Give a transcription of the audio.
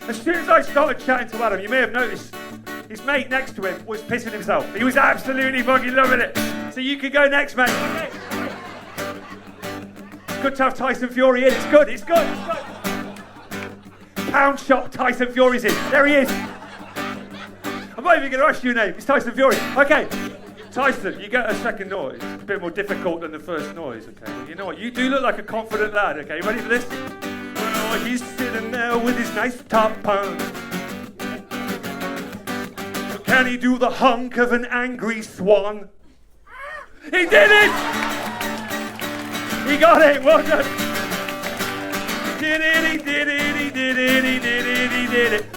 As soon as I started chatting to Adam, you may have noticed his mate next to him was pissing himself. He was absolutely fucking loving it. So you could go next, mate. Okay. It's good to have Tyson Fury in. It's good. Pound shop Tyson Fury's in. There he is. I'm not even going to ask you your name. It's Tyson Fury. Okay. Tyson, you get a second noise. It's a bit more difficult than the first noise, okay? Well, you know what? You do look like a confident lad, okay? Ready for this? Well, he's sitting there with his nice top on. So can he do the hunk of an angry swan? He did it! He got it, well done. He did it, he did it, he did it, he did it, he did it.